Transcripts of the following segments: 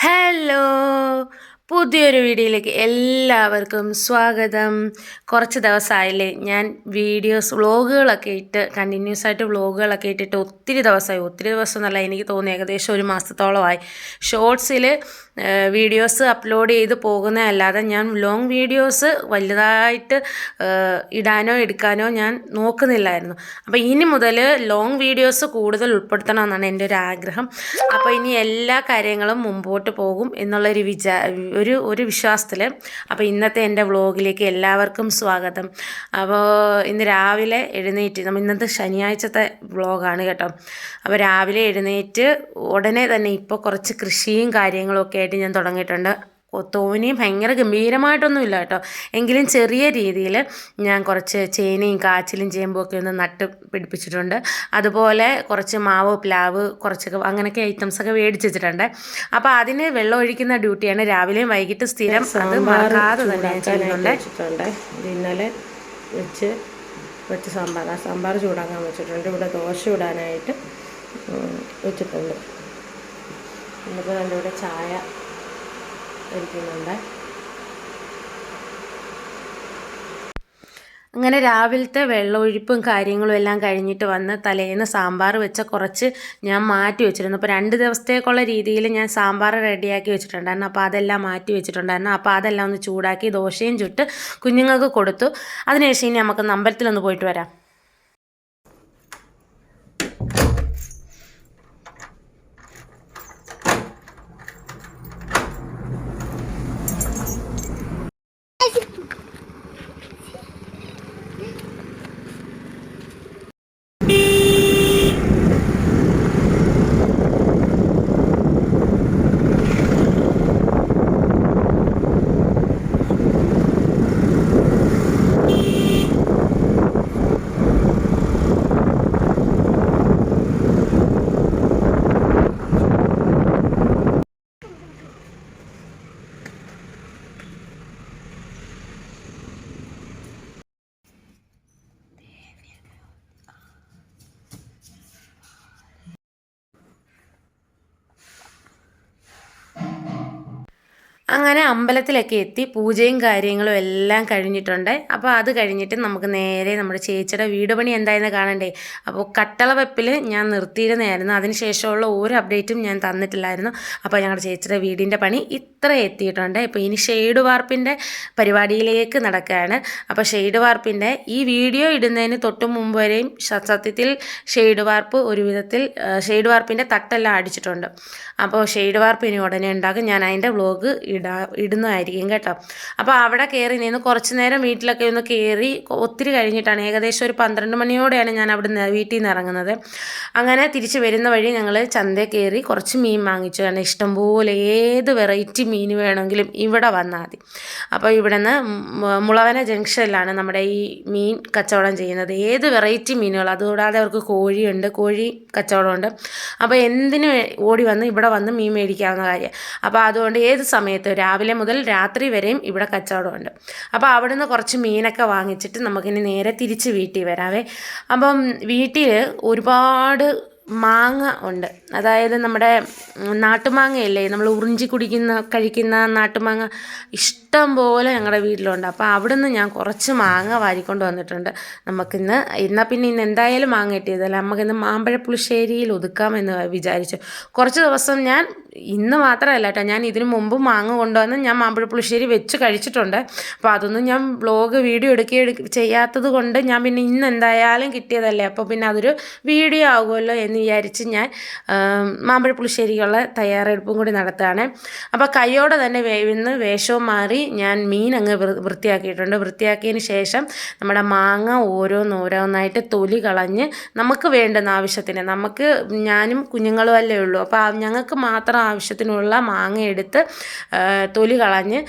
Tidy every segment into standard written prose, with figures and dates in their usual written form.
Hello, പുതിയൊരു വീഡിയോയിലേക്ക് എല്ലാവർക്കും സ്വാഗതം. കുറച്ച് ദിവസമായില്ലേ ഞാൻ വ്ളോഗുകളൊക്കെ ഇട്ട് കണ്ടിന്യൂസ് ആയിട്ട് വ്ളോഗുകളൊക്കെ ഇട്ടിട്ട് ഒത്തിരി ദിവസം എന്നല്ല, എനിക്ക് തോന്നുന്നു ഏകദേശം ഒരു മാസത്തോളമായി. ഷോർട്സിൽ വീഡിയോസ് അപ്ലോഡ് ചെയ്ത് പോകുന്നതല്ലാതെ ഞാൻ ലോങ് വീഡിയോസ് വലുതായിട്ട് ഇടാനോ എടുക്കാനോ ഞാൻ നോക്കുന്നില്ലായിരുന്നു. അപ്പോൾ ഇനി മുതൽ ലോങ് വീഡിയോസ് കൂടുതൽ ഉൾപ്പെടുത്തണമെന്നാണ് എൻ്റെ ഒരു ആഗ്രഹം. അപ്പോൾ ഇനി എല്ലാ കാര്യങ്ങളും മുമ്പോട്ട് പോകും എന്നുള്ളൊരു ഒരു വിശ്വാസത്തിൽ. അപ്പോൾ ഇന്നത്തെ എൻ്റെ വ്ളോഗിലേക്ക് എല്ലാവർക്കും സ്വാഗതം. അപ്പോൾ ഇന്ന് രാവിലെ എഴുന്നേറ്റ്, ഇന്നത്തെ ശനിയാഴ്ചത്തെ വ്ളോഗാണ് കേട്ടോ. അപ്പോൾ രാവിലെ എഴുന്നേറ്റ് ഉടനെ തന്നെ ഇപ്പോൾ കുറച്ച് കൃഷിയും കാര്യങ്ങളും ഒക്കെ ആയിട്ട് ഞാൻ തുടങ്ങിയിട്ടുണ്ട്. തോനെയും ഭയങ്കര ഗംഭീരമായിട്ടൊന്നുമില്ല കേട്ടോ, എങ്കിലും ചെറിയ രീതിയിൽ ഞാൻ കുറച്ച് ചേനയും കാച്ചിലും ചേമ്പും ഒക്കെ ഒന്ന് നട്ട് പിടിപ്പിച്ചിട്ടുണ്ട്. അതുപോലെ കുറച്ച് മാവ്, പ്ലാവ്, കുറച്ചൊക്കെ അങ്ങനെയൊക്കെ ഐറ്റംസൊക്കെ മേടിച്ച് വെച്ചിട്ടുണ്ട്. അപ്പോൾ അതിന് വെള്ളം ഒഴിക്കുന്ന ഡ്യൂട്ടിയാണ് രാവിലെയും വൈകിട്ട് സ്ഥിരം. അത് മറക്കാതെ തന്നെ ചെയ്യുന്നുണ്ട്. ഇന്നലെ വെച്ച് സാമ്പാർ ചൂടാക്കാൻ വെച്ചിട്ടുണ്ട്. ഇവിടെ ദോശ ഇടാനായിട്ട് വെച്ചിട്ടുണ്ട്. എന്നിപ്പോൾ എൻ്റെ ഇവിടെ ചായ ഒഴിക്കുന്നുണ്ട്. അങ്ങനെ രാവിലത്തെ വെള്ളമൊഴിപ്പും കാര്യങ്ങളും എല്ലാം കഴിഞ്ഞിട്ട് വന്ന് തലേന്ന് സാമ്പാർ വെച്ച കുറച്ച് ഞാൻ മാറ്റി വെച്ചിരുന്നു. അപ്പോൾ 2 ദിവസത്തേക്കുള്ള രീതിയിൽ ഞാൻ സാമ്പാർ റെഡിയാക്കി വെച്ചിട്ടുണ്ടായിരുന്നു. അപ്പോൾ അതെല്ലാം മാറ്റി വെച്ചിട്ടുണ്ടായിരുന്നു. അപ്പോൾ അതെല്ലാം ഒന്ന് ചൂടാക്കി ദോശയും ചുട്ട് കുഞ്ഞുങ്ങൾക്ക് കൊടുത്തു. അതിനുശേഷം ഇനി നമുക്ക് അമ്പലത്തിലൊന്ന് പോയിട്ട് വരാം. അങ്ങനെ അമ്പലത്തിലൊക്കെ എത്തി പൂജയും കാര്യങ്ങളും എല്ലാം കഴിഞ്ഞിട്ടുണ്ട്. അപ്പോൾ അത് കഴിഞ്ഞിട്ട് നമുക്ക് നേരെ നമ്മുടെ ചേച്ചിയുടെ വീട് പണി എന്തായെന്ന് കാണണ്ടേ. അപ്പോൾ കട്ടള വെപ്പിൽ ഞാൻ നിർത്തിയിരുന്നതായിരുന്നു. അതിനുശേഷമുള്ള ഒരു അപ്ഡേറ്റും ഞാൻ തന്നിട്ടില്ലായിരുന്നു. അപ്പോൾ ഞങ്ങളുടെ ചേച്ചിയുടെ വീടിൻ്റെ പണി ഇത്ര എത്തിയിട്ടുണ്ട്. ഇപ്പോൾ ഇനി ഷെയ്ഡ് വാർപ്പിൻ്റെ പരിപാടിയിലേക്ക് നടക്കുകയാണ്. അപ്പോൾ ഷെയ്ഡ് വാർപ്പിൻ്റെ ഈ വീഡിയോ ഇടുന്നതിന് തൊട്ട് മുമ്പ് വരെയും സത്യത്തിൽ ഷെയ്ഡ് വാർപ്പ് ഒരു വിധത്തിൽ ഷെയ്ഡ് വാർപ്പിൻ്റെ തട്ടെല്ലാം അടിച്ചിട്ടുണ്ട്. അപ്പോൾ ഷെയ്ഡ് വാർപ്പ് ഇനി ഉടനെ ഉണ്ടാകും. ഞാൻ അതിൻ്റെ വ്ലോഗ് ഇടുന്നതായിരിക്കും കേട്ടോ. അപ്പോൾ അവിടെ കയറി നിന്ന് കുറച്ച് നേരം വീട്ടിലൊക്കെ ഒന്ന് കയറി ഒത്തിരി കഴിഞ്ഞിട്ടാണ്, ഏകദേശം ഒരു 12 മണിയോടെയാണ് ഞാൻ അവിടെ വീട്ടിൽ നിന്ന് ഇറങ്ങുന്നത്. അങ്ങനെ തിരിച്ച് വരുന്ന വഴി ഞങ്ങൾ ചന്തയിൽ കയറി കുറച്ച് മീൻ വാങ്ങിച്ചു. കാരണം ഇഷ്ടംപോലെ ഏത് വെറൈറ്റി മീൻ വേണമെങ്കിലും ഇവിടെ വന്നാൽ മതി. അപ്പോൾ ഇവിടെ നിന്ന് മുളവന ജംഗ്ഷനിലാണ് നമ്മുടെ ഈ മീൻ കച്ചവടം ചെയ്യുന്നത്. ഏത് വെറൈറ്റി മീനുകൾ, അതുകൂടാതെ അവർക്ക് കോഴിയുണ്ട്, കോഴി കച്ചവടമുണ്ട്. അപ്പോൾ എന്തിനും ഓടി വന്ന് ഇവിടെ വന്ന് മീൻ മേടിക്കാവുന്ന കാര്യം. അപ്പോൾ അതുകൊണ്ട് ഏത് സമയത്ത് രാവിലെ മുതൽ രാത്രി വരെയും ഇവിടെ കച്ചവടമുണ്ട്. അപ്പോൾ അവിടെ നിന്ന് കുറച്ച് മീനൊക്കെ വാങ്ങിച്ചിട്ട് നമുക്കിനി നേരെ തിരിച്ച് വീട്ടിൽ വരാവേ. അപ്പം വീട്ടിൽ ഒരുപാട് മാങ്ങ ഉണ്ട്. അതായത് നമ്മുടെ നാട്ടുമാങ്ങയല്ലേ, നമ്മൾ ഉറിഞ്ചി കഴിക്കുന്ന നാട്ടുമാങ്ങ ഇഷ്ടം പോലെ ഞങ്ങളുടെ വീട്ടിലുണ്ട്. അപ്പോൾ അവിടെ നിന്ന് ഞാൻ കുറച്ച് മാങ്ങ വാരിക്കൊണ്ട് വന്നിട്ടുണ്ട്. എന്നാൽ പിന്നെ ഇന്ന് എന്തായാലും മാങ്ങ കിട്ടിയതല്ല, നമുക്കിന്ന് മാമ്പഴ പുളിശ്ശേരിയിൽ ഒതുക്കാമെന്ന് വിചാരിച്ചു. കുറച്ച് ദിവസം ഞാൻ, ഇന്ന് മാത്രമല്ല കേട്ടോ, ഞാൻ ഇതിനു മുമ്പ് മാങ്ങ കൊണ്ടുവന്ന് ഞാൻ മാമ്പഴ പുളിശ്ശേരി വെച്ച് കഴിച്ചിട്ടുണ്ട്. അപ്പോൾ അതൊന്നും ഞാൻ വീഡിയോ ചെയ്യാത്തത് കൊണ്ട് ഞാൻ പിന്നെ ഇന്ന് എന്തായാലും കിട്ടിയതല്ലേ, അപ്പോൾ പിന്നെ അതൊരു വീഡിയോ ആകുമല്ലോ എന്ന് വിചാരിച്ച് ഞാൻ മാമ്പഴ പുളിശ്ശേരിക്കുള്ള തയ്യാറെടുപ്പും കൂടി നടത്തുകയാണ്. അപ്പോൾ കൈയോടെ തന്നെ വേഷവും മാറി ഞാൻ മീൻ അങ്ങ് വൃത്തിയാക്കിയിട്ടുണ്ട്. വൃത്തിയാക്കിയതിന് ശേഷം നമ്മുടെ മാങ്ങ ഓരോന്നായിട്ട് തൊലി കളഞ്ഞ് നമുക്ക് വേണ്ടുന്ന ആവശ്യത്തിന്, ഞാനും കുഞ്ഞുങ്ങളും അല്ലേ ഉള്ളൂ, അപ്പോൾ ഞങ്ങൾക്ക് മാത്രം ആവശ്യത്തിനുള്ള മാങ്ങ എടുത്ത് തൊലി കളഞ്ഞ്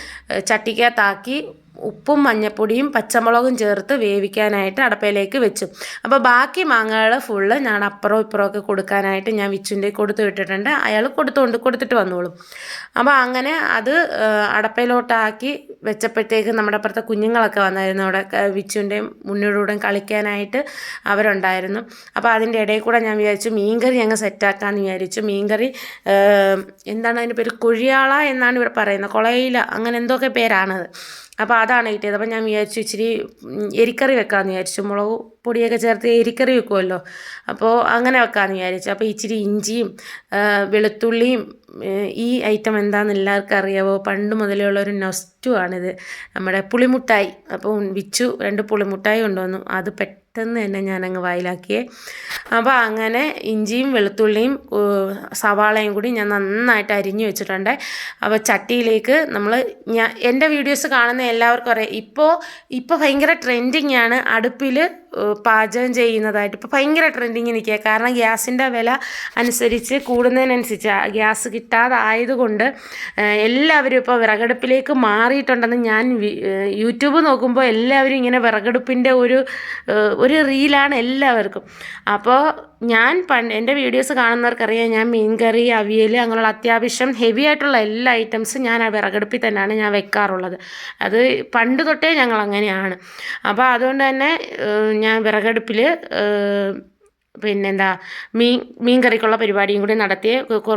ചട്ടിക്കകത്താക്കി ഉപ്പും മഞ്ഞൾപ്പൊടിയും പച്ചമുളകും ചേർത്ത് വേവിക്കാനായിട്ട് അടപ്പയിലേക്ക് വെച്ചു. അപ്പോൾ ബാക്കി മാങ്ങകൾ ഫുള്ള് ഞാൻ അപ്പുറവും ഇപ്പുറമൊക്കെ കൊടുക്കാനായിട്ട് ഞാൻ വിച്ചുൻ്റെ കൊടുത്തു വിട്ടിട്ടുണ്ട്. അയാൾ കൊടുത്തിട്ട് വന്നോളും. അപ്പോൾ അങ്ങനെ അത് അടപ്പയിലോട്ടാക്കി വെച്ചപ്പോഴത്തേക്ക് നമ്മുടെ അപ്പുറത്തെ കുഞ്ഞുങ്ങളൊക്കെ വന്നായിരുന്നു. അവിടെ വിച്ചുൻ്റെയും ഉണ്ണിയുടെ കളിക്കാനായിട്ട് അവരുണ്ടായിരുന്നു. അപ്പോൾ അതിൻ്റെ ഇടയിൽ കൂടെ ഞാൻ വിചാരിച്ചു മീൻകറി അങ്ങ് സെറ്റാക്കാമെന്ന് വിചാരിച്ചു. മീൻകറി എന്താണ് അതിൻ്റെ പേര്, കൊഴിയാള എന്നാണ് ഇവർ പറയുന്നത്, കൊളയില അങ്ങനെ എന്തൊക്കെ പേരാണത്. അപ്പോൾ അതാണ് കിട്ടിയത്. അപ്പോൾ ഞാൻ വിചാരിച്ചു ഇച്ചിരി എരിക്കറി വെക്കാമെന്ന് വിചാരിച്ചു. മുളക് പൊടിയൊക്കെ ചേർത്ത് എരിക്കറി വെക്കുമല്ലോ, അപ്പോൾ അങ്ങനെ വെക്കാമെന്ന് വിചാരിച്ചു. അപ്പോൾ ഇച്ചിരി ഇഞ്ചിയും വെളുത്തുള്ളിയും, ഈ ഐറ്റം എന്താണെന്ന് എല്ലാവർക്കും അറിയാമോ, പണ്ട് മുതലേ ഉള്ളൊരു നൊസ്റ്റു ആണിത്, നമ്മുടെ പുളിമുട്ടായി. അപ്പോൾ വിച്ചു 2 പുളിമുട്ടായി കൊണ്ടുവന്നു. അത് പെട്ടെന്ന് തന്നെ ഞാനങ്ങ് വായിലാക്കിയേ. അപ്പോൾ അങ്ങനെ ഇഞ്ചിയും വെളുത്തുള്ളിയും സവാളയും കൂടി ഞാൻ നന്നായിട്ട് അരിഞ്ഞു വെച്ചിട്ടുണ്ട്. അപ്പോൾ ചട്ടിയിലേക്ക് എൻ്റെ വീഡിയോസ് കാണുന്ന എല്ലാവർക്കും അറിയാം, ഇപ്പോൾ ഭയങ്കര ട്രെൻഡിങ് ആണ് അടുപ്പിൽ പാചകം ചെയ്യുന്നതായിട്ട്. ഇപ്പോൾ ഭയങ്കര ട്രെൻഡിങ് നിൽക്കുക. കാരണം ഗ്യാസിൻ്റെ വില അനുസരിച്ച് കൂടുന്നതിനനുസരിച്ച് ഗ്യാസ് കിട്ടാതായതുകൊണ്ട് എല്ലാവരും ഇപ്പോൾ വിറകടുപ്പിലേക്ക് മാറിയിട്ടുണ്ടെന്ന് ഞാൻ യൂട്യൂബ് നോക്കുമ്പോൾ എല്ലാവരും ഇങ്ങനെ വിറകടുപ്പിൻ്റെ ഒരു റീലാണ് എല്ലാവർക്കും. അപ്പോൾ ഞാൻ എൻ്റെ വീഡിയോസ് കാണുന്നവർക്കറിയാം, ഞാൻ മീൻകറി, അവിയൽ അങ്ങനെയുള്ള അത്യാവശ്യം ഹെവി ആയിട്ടുള്ള എല്ലാ ഐറ്റംസും ഞാൻ ആ വിറകടുപ്പിൽ തന്നെയാണ് ഞാൻ വെക്കാറുള്ളത്. അത് പണ്ട് തൊട്ടേ ഞങ്ങൾ അങ്ങനെയാണ്. അപ്പോൾ അതുകൊണ്ട് തന്നെ ഞാൻ വിറകടുപ്പിൽ പിന്നെന്താ മീൻ കറിക്കുള്ള പരിപാടിയും കൂടി നടത്തി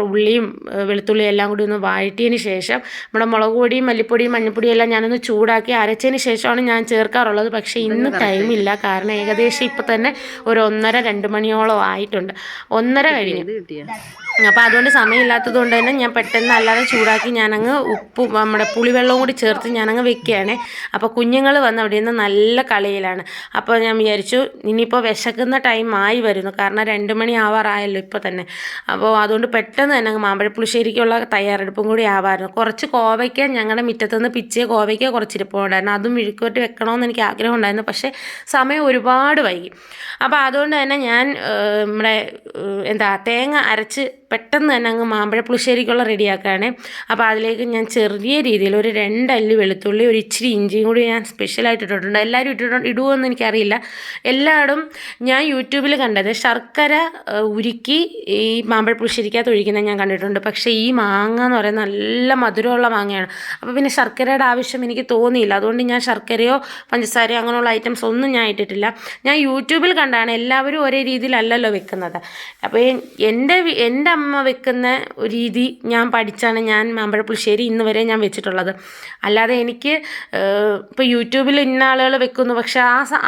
ഉള്ളിയും വെളുത്തുള്ളിയും എല്ലാം കൂടി ഒന്ന് വഴറ്റിയതിന് ശേഷം നമ്മുടെ മുളക് പൊടിയും മല്ലിപ്പൊടിയും മഞ്ഞൾപ്പൊടിയും എല്ലാം ഞാനൊന്ന് ചൂടാക്കി അരച്ചതിന് ശേഷമാണ് ഞാൻ ചേർക്കാറുള്ളത്. പക്ഷേ ഇന്ന് ടൈമില്ല, കാരണം ഏകദേശം ഇപ്പം തന്നെ ഒരു 1:30-2 മണിയോളം ആയിട്ടുണ്ട്, 1:30 കഴിഞ്ഞു. അപ്പോൾ അതുകൊണ്ട് സമയമില്ലാത്തത് കൊണ്ട് തന്നെ ഞാൻ പെട്ടെന്ന് അല്ലാതെ ചൂടാക്കി ഞാനങ്ങ് ഉപ്പും നമ്മുടെ പുളിവെള്ളവും കൂടി ചേർത്ത് ഞാനങ്ങ് വെക്കുകയാണ്. അപ്പോൾ കുഞ്ഞുങ്ങൾ വന്ന് അവിടെ നിന്ന് നല്ല കളിയിലാണ്. അപ്പോൾ ഞാൻ വിചാരിച്ചു ഇനിയിപ്പോൾ വിശക്കുന്ന ടൈം ആയി വരുന്നു, കാരണം 2 മണി ആവാറായല്ലോ ഇപ്പോൾ തന്നെ. അപ്പോൾ അതുകൊണ്ട് പെട്ടെന്ന് തന്നെ അങ്ങ് മാമ്പഴപ്പുളിശ്ശേരിക്കുള്ള തയ്യാറെടുപ്പും കൂടി ആവാമായിരുന്നു. കുറച്ച് കോവയ്ക്ക ഞങ്ങളുടെ മുറ്റത്തുനിന്ന് പിച്ചിയ കോവയ്ക്ക കുറച്ചിരിപ്പുണ്ടായിരുന്നു, അതും വിഴുക്കുവരട്ടി വെക്കണമെന്ന് എനിക്ക് ആഗ്രഹം ഉണ്ടായിരുന്നു. പക്ഷേ സമയം ഒരുപാട് വൈകി. അപ്പോൾ അതുകൊണ്ട് തന്നെ ഞാൻ നമ്മുടെ തേങ്ങ അരച്ച് പെട്ടെന്ന് തന്നെ അങ്ങ് മാമ്പഴപ്പുളിശ്ശേരിക്കുള്ള റെഡിയാക്കുകയാണ്. അപ്പോൾ അതിലേക്ക് ഞാൻ ചെറിയ രീതിയിൽ ഒരു 2 അല്ലി വെളുത്തുള്ളി, ഒരു ഇച്ചിരി ഇഞ്ചിയും കൂടി ഞാൻ സ്പെഷ്യലായിട്ട് ഇട്ടിട്ടുണ്ട്. എല്ലാവരും ഇടുമോയെന്ന് എനിക്കറിയില്ല. എല്ലായിടും ഞാൻ യൂട്യൂബിൽ കണ്ടത് ശർക്കര ഉരുക്കി ഈ മാമ്പഴപ്പുളിശ്ശേരിക്കകത്ത് ഒഴിക്കുന്നത് ഞാൻ കണ്ടിട്ടുണ്ട്. പക്ഷേ ഈ മാങ്ങ എന്ന് പറയുന്നത് നല്ല മധുരമുള്ള മാങ്ങയാണ്. അപ്പോൾ പിന്നെ ശർക്കരയുടെ ആവശ്യം എനിക്ക് തോന്നിയില്ല. അതുകൊണ്ട് ഞാൻ ശർക്കരയോ പഞ്ചസാരയോ അങ്ങനെയുള്ള ഐറ്റംസ് ഒന്നും ഞാൻ ഇട്ടിട്ടില്ല. ഞാൻ യൂട്യൂബിൽ കണ്ടാണ്, എല്ലാവരും ഒരേ രീതിയിലല്ലല്ലോ വെക്കുന്നത്. അപ്പോൾ എൻ്റെ അമ്മ വെക്കുന്ന രീതി ഞാൻ പഠിച്ചാണ് ഞാൻ മാമ്പഴപ്പുളിശ്ശേരി ഇന്ന് വരെ ഞാൻ വെച്ചിട്ടുള്ളത്. അല്ലാതെ എനിക്ക് ഇപ്പോൾ യൂട്യൂബിൽ ഇന്ന ആളുകൾ വെക്കുന്നു, പക്ഷെ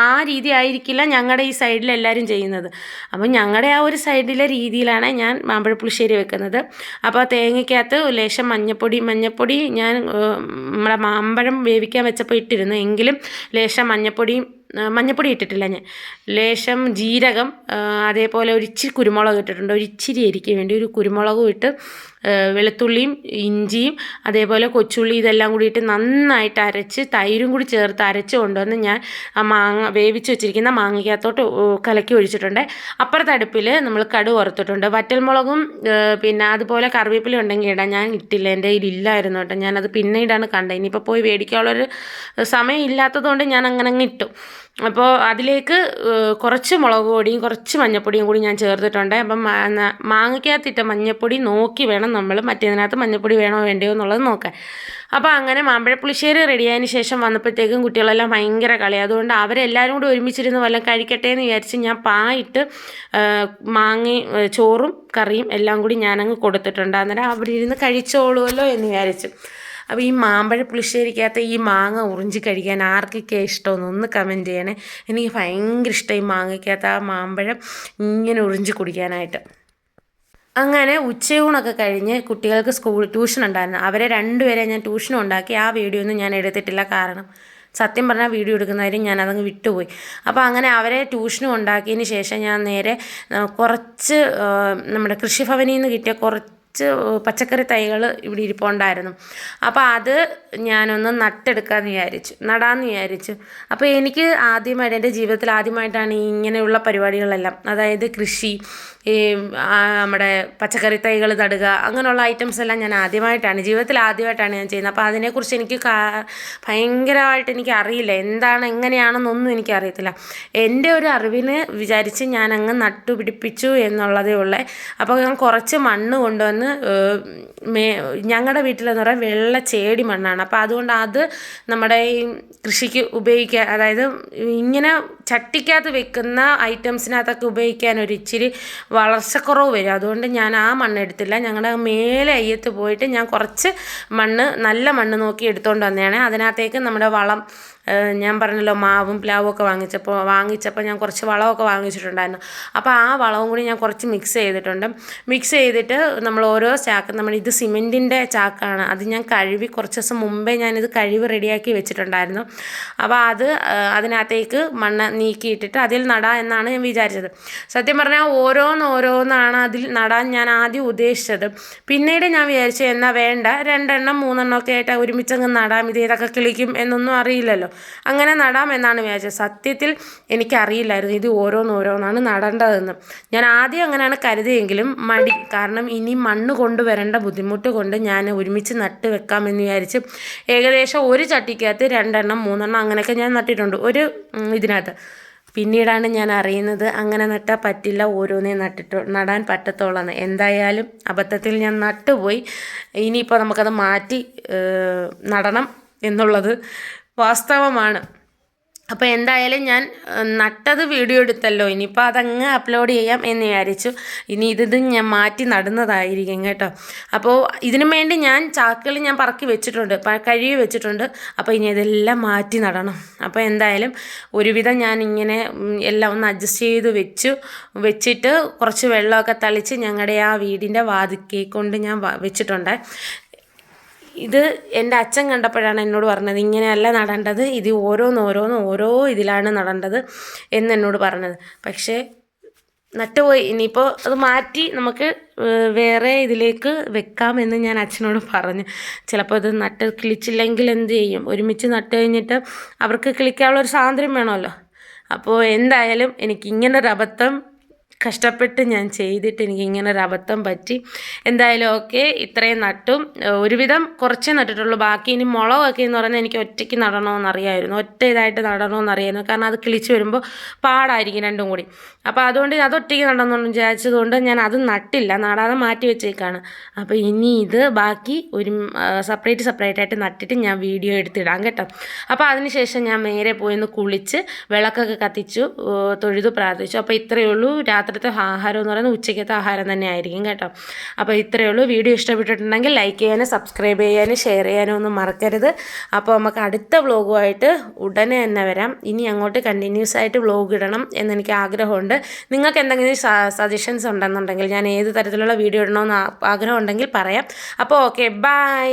ആ രീതി ആയിരിക്കില്ല ഞങ്ങളുടെ ഈ സൈഡിൽ എല്ലാവരും ചെയ്യുന്നത്. അപ്പോൾ ഞങ്ങളുടെ ആ ഒരു സൈഡിലെ രീതിയിലാണ് ഞാൻ മാമ്പഴപ്പുളിശ്ശേരി വെക്കുന്നത്. അപ്പോൾ തേങ്ങയ്ക്കകത്ത് ലേശം മഞ്ഞൾപ്പൊടി ഞാൻ നമ്മുടെ മാമ്പഴം വേവിക്കാൻ വെച്ചപ്പോൾ ഇട്ടിരുന്നു, എങ്കിലും ലേശം മഞ്ഞൾപ്പൊടി ഇട്ടിട്ടില്ല ഞാൻ. ലേശം ജീരകം, അതേപോലെ ഒരു ഇച്ചിരി കുരുമുളക് ഇട്ടിട്ടുണ്ട്, ഒരു ഇച്ചിരി എരിക്ക് വേണ്ടി ഒരു കുരുമുളകും ഇട്ട്, വെളുത്തുള്ളിയും ഇഞ്ചിയും അതേപോലെ കൊച്ചുള്ളി ഇതെല്ലാം കൂടി ഇട്ട് നന്നായിട്ട് അരച്ച് തൈരും കൂടി ചേർത്ത് അരച്ച് കൊണ്ടുവന്ന് ഞാൻ ആ വേവിച്ച് വെച്ചിരിക്കുന്ന മാങ്ങയ്ക്കകത്തോട്ട് കലക്കി ഒഴിച്ചിട്ടുണ്ട്. അപ്പുറത്തെ അടുപ്പിൽ നമ്മൾ കടുക് വറുത്തിട്ടുണ്ട്. വറ്റൽമുളകും പിന്നെ അതുപോലെ കറിവേപ്പില ഉണ്ടെങ്കിൽ ഇടാം, ഞാൻ ഇട്ടില്ല, എൻ്റെ കയ്യിൽ ഇല്ലായിരുന്നു കേട്ടോ. ഞാനത് പിന്നീടാണ് കണ്ടത്. ഇനിയിപ്പോൾ പോയി മേടിക്കാനുള്ളൊരു സമയം ഇല്ലാത്തതുകൊണ്ട് ഞാൻ അങ്ങനെ അങ്ങ് ഇട്ടു. അപ്പോൾ അതിലേക്ക് കുറച്ച് മുളക് പൊടിയും കുറച്ച് മഞ്ഞൾപ്പൊടിയും കൂടി ഞാൻ ചേർത്തിട്ടുണ്ട്. അപ്പം മാങ്ങയ്ക്കകത്തിട്ട മഞ്ഞൾപ്പൊടി നോക്കി വേണം നമ്മൾ മറ്റേതിനകത്ത് മഞ്ഞൾപ്പൊടി വേണോ വേണ്ടയോ എന്നുള്ളത് നോക്കാൻ. അപ്പോൾ അങ്ങനെ മാമ്പഴപ്പുളിശ്ശേരി റെഡിയായതിന് ശേഷം വന്നപ്പോഴത്തേക്കും കുട്ടികളെല്ലാം ഭയങ്കര കളി. അതുകൊണ്ട് അവരെല്ലാവരും കൂടി ഒരുമിച്ചിരുന്ന് വല്ലതും കഴിക്കട്ടെ എന്ന് വിചാരിച്ച് ഞാൻ പായിട്ട് ചോറും കറിയും എല്ലാം കൂടി ഞാനങ്ങ് കൊടുത്തിട്ടുണ്ട്. അന്നേരം അവിടെ ഇരുന്ന് കഴിച്ചോളുമല്ലോ എന്ന് വിചാരിച്ചു. അപ്പോൾ ഈ മാമ്പഴപ്പുളിശ്ശേരിക്കകത്ത് ഈ മാങ്ങ ഉറിഞ്ചി കഴിക്കാൻ ആർക്കൊക്കെ ഇഷ്ടമെന്ന് ഒന്ന് കമൻറ്റ് ചെയ്യണേ. എനിക്ക് ഭയങ്കര ഇഷ്ടം ഈ മാങ്ങയ്ക്കകത്ത് ആ മാമ്പഴം ഇങ്ങനെ ഉറിഞ്ചി കുടിക്കാനായിട്ട്. അങ്ങനെ ഉച്ചയൂണൊക്കെ കഴിഞ്ഞ് കുട്ടികൾക്ക് ട്യൂഷൻ ഉണ്ടായിരുന്നു. അവരെ 2 പേരെ ഞാൻ ട്യൂഷനും ഉണ്ടാക്കി. ആ വീഡിയോ ഒന്നും ഞാൻ എടുത്തിട്ടില്ല, കാരണം സത്യം പറഞ്ഞാൽ വീഡിയോ എടുക്കുന്നവരും ഞാനതങ്ങ് വിട്ടുപോയി. അപ്പോൾ അങ്ങനെ അവരെ ട്യൂഷനും ഉണ്ടാക്കിയതിന് ശേഷം ഞാൻ നേരെ കുറച്ച് നമ്മുടെ കൃഷിഭവനിൽ നിന്ന് കിട്ടിയ കുറച്ച് കുറച്ച് പച്ചക്കറി തൈകൾ ഇവിടെ ഇരിപ്പുണ്ടായിരുന്നു. അപ്പോൾ അത് ഞാനൊന്ന് നടാമെന്ന് വിചാരിച്ചു. അപ്പോൾ എനിക്ക് ആദ്യമായിട്ട് എൻ്റെ ജീവിതത്തിൽ ആദ്യമായിട്ടാണ് ഇങ്ങനെയുള്ള പരിപാടികളെല്ലാം, അതായത് കൃഷി, ഈ നമ്മുടെ പച്ചക്കറി തൈകൾ നടുക, അങ്ങനെയുള്ള ഐറ്റംസ് എല്ലാം ഞാൻ ജീവിതത്തിൽ ആദ്യമായിട്ടാണ് ഞാൻ ചെയ്യുന്നത്. അപ്പോൾ അതിനെക്കുറിച്ച് എനിക്ക് ഭയങ്കരമായിട്ട് എനിക്ക് അറിയില്ല, എങ്ങനെയാണെന്നൊന്നും എനിക്കറിയത്തില്ല. എൻ്റെ ഒരു അറിവിന് വിചാരിച്ച് ഞാൻ അങ്ങ് നട്ടുപിടിപ്പിച്ചു എന്നുള്ളതേ ഉള്ളേ. അപ്പോൾ ഞാൻ കുറച്ച് മണ്ണ് കൊണ്ടുവന്ന്, ഞങ്ങളുടെ വീട്ടിലെന്ന് പറയാൻ വെള്ള ചേടി മണ്ണാണ്. അപ്പോൾ അതുകൊണ്ട് അത് നമ്മുടെ ഈ കൃഷിക്ക് ഉപയോഗിക്കാൻ, അതായത് ഇങ്ങനെ ചട്ടിക്കകത്ത് വെക്കുന്ന ഐറ്റംസിനകത്തൊക്കെ ഉപയോഗിക്കാൻ ഒരു ഇച്ചിരി വളർച്ചക്കുറവ് വരും. അതുകൊണ്ട് ഞാൻ ആ മണ്ണ് എടുത്തില്ല. ഞങ്ങളുടെ മേലെ അയ്യത്ത് പോയിട്ട് ഞാൻ കുറച്ച് നല്ല മണ്ണ് നോക്കി എടുത്തുകൊണ്ട് വന്നതാണ്. അതിനകത്തേക്ക് നമ്മുടെ വളം, ഞാൻ പറഞ്ഞല്ലോ മാവും പ്ലാവും ഒക്കെ വാങ്ങിച്ചപ്പോൾ ഞാൻ കുറച്ച് വളമൊക്കെ വാങ്ങിച്ചിട്ടുണ്ടായിരുന്നു. അപ്പോൾ ആ വളവും കൂടി ഞാൻ കുറച്ച് മിക്സ് ചെയ്തിട്ട് നമ്മൾ ഓരോ ചാക്ക്, ഇത് സിമെൻറ്റിൻ്റെ ചാക്കാണ്, അത് ഞാൻ കുറച്ച് ദിവസം മുമ്പേ ഞാനിത് കഴുകി റെഡിയാക്കി വെച്ചിട്ടുണ്ടായിരുന്നു. അപ്പോൾ അതിനകത്തേക്ക് മണ്ണ് നീക്കിയിട്ടിട്ട് അതിൽ നടാം എന്നാണ് ഞാൻ വിചാരിച്ചത്. സത്യം പറഞ്ഞാൽ ഓരോന്നാണ് അതിൽ നടാൻ ഞാൻ ആദ്യം ഉദ്ദേശിച്ചത്. പിന്നീട് ഞാൻ വിചാരിച്ചു എന്നാൽ വേണ്ട, 2 3 ഒക്കെ ആയിട്ട് ഒരുമിച്ചങ്ങ് നടാം, ഇത് ഏതൊക്കെ കിളിക്കും എന്നൊന്നും അറിയില്ലല്ലോ, അങ്ങനെ നടാം എന്നാണ് വിചാരിച്ചത്. സത്യത്തിൽ എനിക്കറിയില്ലായിരുന്നു ഇത് ഓരോന്നാണ് നടേണ്ടതെന്ന്. ഞാൻ ആദ്യം അങ്ങനെയാണ് കരുതിയെങ്കിലും കാരണം ഇനി മണ്ണ് കൊണ്ടുവരേണ്ട ബുദ്ധിമുട്ട് കൊണ്ട് ഞാൻ ഒരുമിച്ച് നട്ട് വെക്കാമെന്ന് വിചാരിച്ച് ഏകദേശം ഒരു ചട്ടിക്കകത്ത് 2 3 അങ്ങനെയൊക്കെ ഞാൻ നട്ടിട്ടുണ്ട് ഒരു ഇതിനകത്ത്. പിന്നീടാണ് ഞാൻ അറിയുന്നത് അങ്ങനെ നട്ടാൽ പറ്റില്ല, ഓരോന്നേ നടാൻ പറ്റത്തുള്ളൂ. എന്തായാലും അബദ്ധത്തിൽ ഞാൻ നട്ടുപോയി. ഇനിയിപ്പോൾ നമുക്കത് മാറ്റി നടണം എന്നുള്ളത് വാസ്തവമാണ്. അപ്പോൾ എന്തായാലും ഞാൻ നട്ടത് വീഡിയോ എടുത്തല്ലോ, ഇനിയിപ്പോൾ അതങ്ങ് അപ്ലോഡ് ചെയ്യാം എന്ന് വിചാരിച്ചു. ഇനി ഇത് ഞാൻ മാറ്റി നടുന്നതായിരിക്കും കേട്ടോ. അപ്പോൾ ഇതിനു വേണ്ടി ഞാൻ ചാക്കുകൾ ഞാൻ പറക്കി വെച്ചിട്ടുണ്ട്, കഴുകി വെച്ചിട്ടുണ്ട്. അപ്പോൾ ഇനി ഇതെല്ലാം മാറ്റി നടണം. അപ്പോൾ എന്തായാലും ഒരുവിധം ഞാൻ ഇങ്ങനെ എല്ലാം ഒന്ന് അഡ്ജസ്റ്റ് ചെയ്ത് വെച്ചിട്ട് കുറച്ച് വെള്ളമൊക്കെ തളിച്ച് ഞങ്ങളുടെ ആ വീടിൻ്റെ വാതിൽക്കൽ കൊണ്ട് ഞാൻ വെച്ചിട്ടുണ്ട്. ഇത് എൻ്റെ അച്ഛൻ കണ്ടപ്പോഴാണ് എന്നോട് പറഞ്ഞത് ഇങ്ങനെയല്ല നടേണ്ടത്, ഇത് ഓരോ ഇതിലാണ് നടേണ്ടത് എന്നോട് പറഞ്ഞത്. പക്ഷേ നട്ടുപോയി. ഇനിയിപ്പോൾ അത് മാറ്റി നമുക്ക് വേറെ ഇതിലേക്ക് വെക്കാമെന്ന് ഞാൻ അച്ഛനോട് പറഞ്ഞു. ചിലപ്പോൾ ഇത് കിളിച്ചില്ലെങ്കിൽ എന്ത് ചെയ്യും? ഒരുമിച്ച് നട്ട് കഴിഞ്ഞിട്ട് അവർക്ക് കിളിക്കാനുള്ളൊരു സ്വാതന്ത്ര്യം വേണമല്ലോ. അപ്പോൾ എന്തായാലും എനിക്കിങ്ങനൊരു അബദ്ധം കഷ്ടപ്പെട്ട് ഞാൻ ചെയ്തിട്ട് എനിക്കിങ്ങനൊരു അബദ്ധം പറ്റി. എന്തായാലും ഓക്കെ, ഇത്രയും നട്ടും ഒരുവിധം കുറച്ചേ നട്ടിട്ടുള്ളൂ. ബാക്കി ഇനി മുളകൊക്കെ എന്ന് പറഞ്ഞാൽ എനിക്ക് ഒറ്റയ്ക്ക് നടണമെന്നറിയായിരുന്നു, ഇതായിട്ട് നടണമെന്നറിയായിരുന്നു. കാരണം അത് കിളിച്ച് വരുമ്പോൾ പാടായിരിക്കും രണ്ടും കൂടി. അപ്പോൾ അതുകൊണ്ട് അതൊറ്റയ്ക്ക് നടണമെന്ന് വിചാരിച്ചതുകൊണ്ട് ഞാൻ അത് നടാതെ മാറ്റി വെച്ചേക്കാണ്. അപ്പോൾ ഇനി ഇത് ബാക്കി ഒരു സെപ്പറേറ്റ് ആയിട്ട് നട്ടിട്ട് ഞാൻ വീഡിയോ എടുത്തിടാം കേട്ടോ. അപ്പോൾ അതിനുശേഷം ഞാൻ നേരെ പോയിന്ന് കുളിച്ച് വിളക്കൊക്കെ കത്തിച്ചു, തൊഴുതു പ്രാർത്ഥിച്ചു. അപ്പോൾ ഇത്രയേ ഉള്ളൂ. രാത്രിത്തെ ആഹാരം എന്ന് പറയുന്നത് ഉച്ചയ്ക്കത്തെ ആഹാരം തന്നെ ആയിരിക്കും കേട്ടോ. അപ്പോൾ ഇത്രയേ ഉള്ളൂ. വീഡിയോ ഇഷ്ടപ്പെട്ടിട്ടുണ്ടെങ്കിൽ ലൈക്ക് ചെയ്യാനും സബ്സ്ക്രൈബ് ചെയ്യാനും ഷെയർ ചെയ്യാനും ഒന്നും മറക്കരുത്. അപ്പോൾ നമുക്ക് അടുത്ത വ്ളോഗുമായിട്ട് ഉടനെ തന്നെ വരാം. ഇനി അങ്ങോട്ട് കണ്ടിന്യൂസ് ആയിട്ട് വ്ളോഗ് ഇടണം എന്നെനിക്ക് ആഗ്രഹമുണ്ട്. നിങ്ങൾക്ക് എന്തെങ്കിലും സജഷൻസ് ഉണ്ടെന്നുണ്ടെങ്കിൽ, ഞാൻ ഏത് തരത്തിലുള്ള വീഡിയോ ഇടണമെന്ന് ആഗ്രഹം ഉണ്ടെങ്കിൽ പറയാം. അപ്പോൾ ഓക്കെ, ബൈ.